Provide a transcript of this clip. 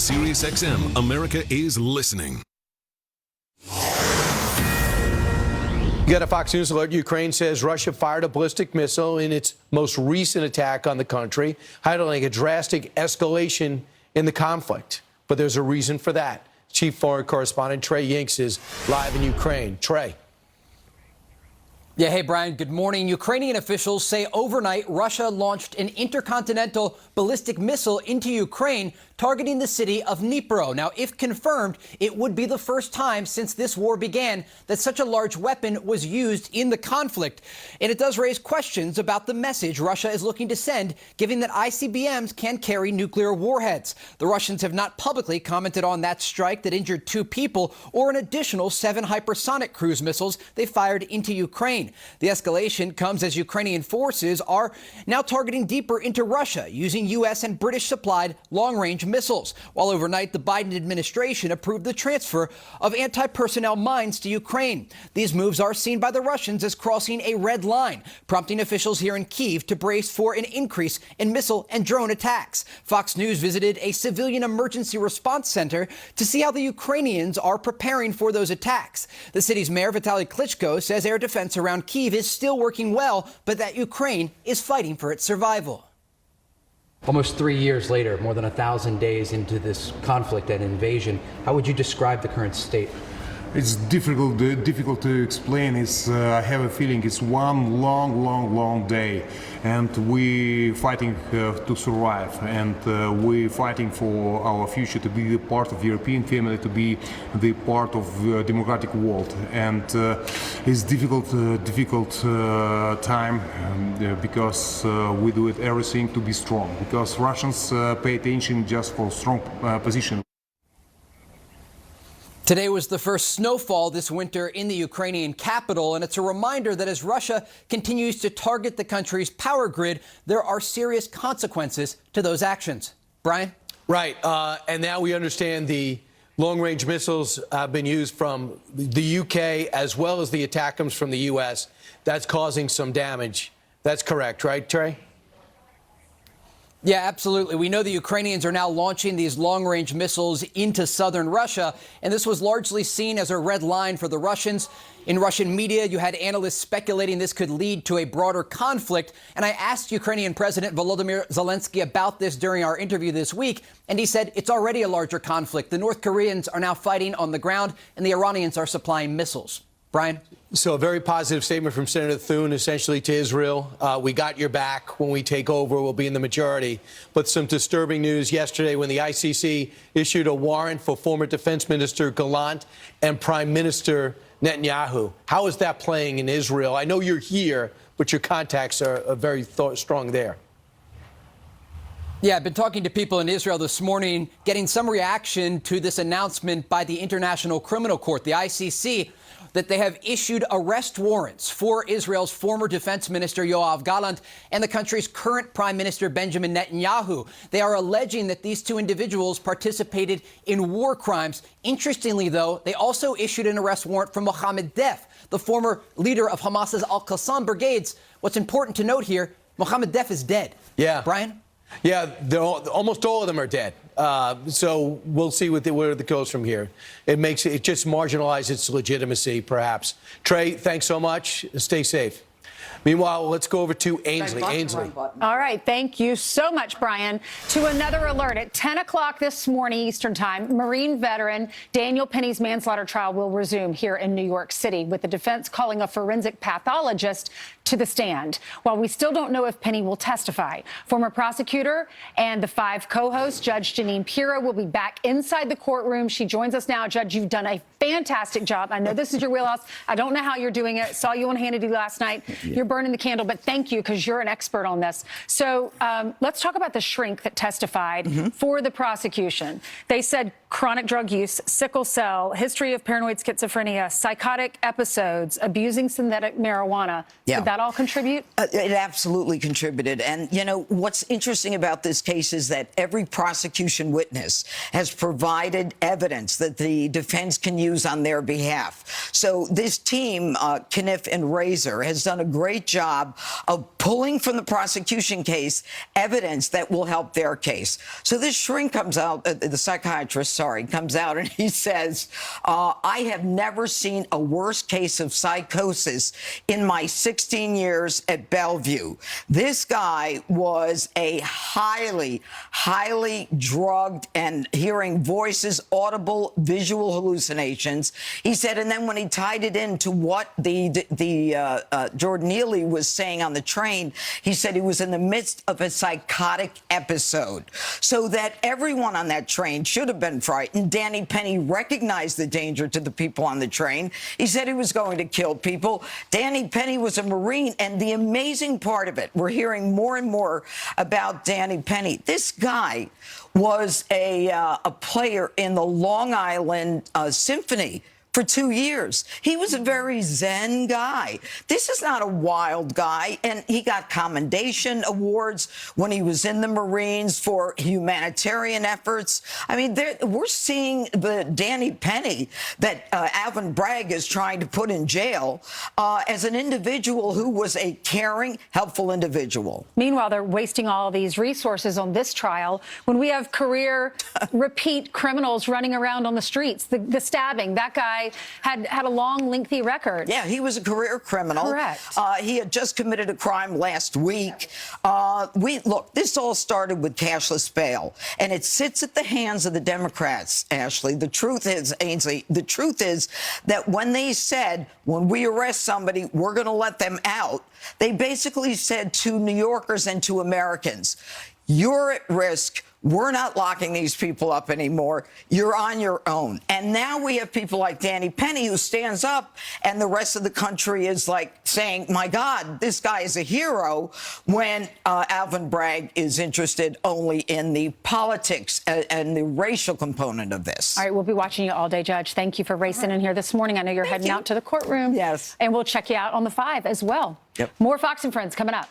SiriusXM, America is listening. You got a Fox News alert. Ukraine says Russia fired a ballistic missile in its most recent attack on the country, highlighting a drastic escalation in the conflict. But there's a reason for that. Chief Foreign Correspondent Trey Yinks is live in Ukraine. Trey. Yeah, hey, Brian, good morning. Ukrainian officials say overnight Russia launched an intercontinental ballistic missile into Ukraine, targeting the city of Dnipro. Now, if confirmed, it would be the first time since this war began that such a large weapon was used in the conflict. And it does raise questions about the message Russia is looking to send, given that ICBMs can carry nuclear warheads. The Russians have not publicly commented on that strike that injured 2 people or an additional 7 hypersonic cruise missiles they fired into Ukraine. The escalation comes as Ukrainian forces are now targeting deeper into Russia, using U.S. and British-supplied long-range missiles, while overnight the Biden administration approved the transfer of anti-personnel mines to Ukraine. These moves are seen by the Russians as crossing a red line, prompting officials here in Kyiv to brace for an increase in missile and drone attacks. Fox News visited a civilian emergency response center to see how the Ukrainians are preparing for those attacks. The city's mayor, Vitaly Klitschko, says air defense around Kyiv is still working well, but that Ukraine is fighting for its survival. Almost 3 years later, more than 1,000 days into this conflict and invasion, how would you describe the current state? It's difficult to explain. I have a feeling it's one long day, and we fighting to survive, and we fighting for our future to be the part of the European family, to be the part of the democratic world. And it's difficult time because we do it everything to be strong. Because Russians pay attention just for strong position. Today was the first snowfall this winter in the Ukrainian capital, and it's a reminder that as Russia continues to target the country's power grid, there are serious consequences to those actions. Brian? Right. And now we understand the long-range missiles have been used from the UK as well as the attack comes from the U.S. That's causing some damage. That's correct, right, Trey? Yeah, absolutely. We know the Ukrainians are now launching these long-range missiles into southern Russia, and this was largely seen as a red line for the Russians. In Russian media, you had analysts speculating this could lead to a broader conflict, and I asked Ukrainian President Volodymyr Zelensky about this during our interview this week, and he said it's already a larger conflict. The North Koreans are now fighting on the ground, and the Iranians are supplying missiles. Brian? So a very positive statement from Senator Thune, essentially to Israel. We got your back. When we take over, we'll be in the majority. But some disturbing news yesterday when the ICC issued a warrant for former Defense Minister Gallant and Prime Minister Netanyahu. How is that playing in Israel? I know you're here, but your contacts are very strong there. Yeah, I've been talking to people in Israel this morning, getting some reaction to this announcement by the International Criminal Court, the ICC, that they have issued arrest warrants for Israel's former defense minister, Yoav Gallant, and the country's current prime minister, Benjamin Netanyahu. They are alleging that these 2 individuals participated in war crimes. Interestingly, though, they also issued an arrest warrant for Mohammed Def, the former leader of Hamas's Al-Qassam brigades. What's important to note here, Mohammed Def is dead. Yeah. Brian? Yeah, almost all of them are dead. So we'll see where it goes from here. It just marginalizes its legitimacy, perhaps. Trey, thanks so much. Stay safe. Meanwhile, let's go over to Ainsley. Ainsley. All right. Thank you so much, Brian. To another alert at 10 o'clock this morning Eastern time, Marine veteran Daniel Penny's manslaughter trial will resume here in New York City, with the defense calling a forensic pathologist to the stand. While we still don't know if Penny will testify, former prosecutor and the 5 co-hosts, Judge Janine Pirro, will be back inside the courtroom. She joins us now. Judge, you've done a fantastic job. I know this is your wheelhouse. I don't know how you're doing it. Saw you on Hannity last night. You're burning the candle, but thank you, because you're an expert on this. So let's talk about the shrink that testified for the prosecution. They said, chronic drug use, sickle cell, history of paranoid schizophrenia, psychotic episodes, abusing synthetic marijuana. Yeah. Did that all contribute? It absolutely contributed. And, you know, what's interesting about this case is that every prosecution witness has provided evidence that the defense can use on their behalf. So this team, Kniff and Razor, has done a great job of pulling from the prosecution case evidence that will help their case. So this shrink comes out, the psychiatrist, comes out and he says, I have never seen a worse case of psychosis in my 16 years at Bellevue. This guy was a highly drugged and hearing voices, audible, visual hallucinations. He said, and then when he tied it into what Jordan Neely was saying on the train, he said he was in the midst of a psychotic episode. So that everyone on that train should have been frightened. Danny Penny recognized the danger to the people on the train. He said he was going to kill people. Danny Penny was a Marine, and the amazing part of it, we're hearing more and more about Danny Penny. This guy was a player in the Long Island Symphony for 2 years. He was a very zen guy. This is not a wild guy, and he got commendation awards when he was in the Marines for humanitarian efforts. I mean, we're seeing the Danny Penny that Alvin Bragg is trying to put in jail as an individual who was a caring, helpful individual. Meanwhile, they're wasting all these resources on this trial when we have career repeat criminals running around on the streets. The stabbing, that guy had a long, lengthy record. Yeah, he was a career criminal. Correct. He had just committed a crime last week. Look, this all started with cashless bail, and it sits at the hands of the Democrats, Ashley. The truth is, Ainsley, the truth is that when they said, when we arrest somebody, we're going to let them out, they basically said to New Yorkers and to Americans, you're at risk. We're not locking these people up anymore. You're on your own. And now we have people like Danny Penny who stands up, and the rest of the country is like saying, my God, this guy is a hero, when Alvin Bragg is interested only in the politics and the racial component of this. All right, we'll be watching you all day, Judge. Thank you for racing in here this morning. I know you're heading out to the courtroom. Yes. And we'll check you out on the 5 as well. Yep. More Fox and Friends coming up.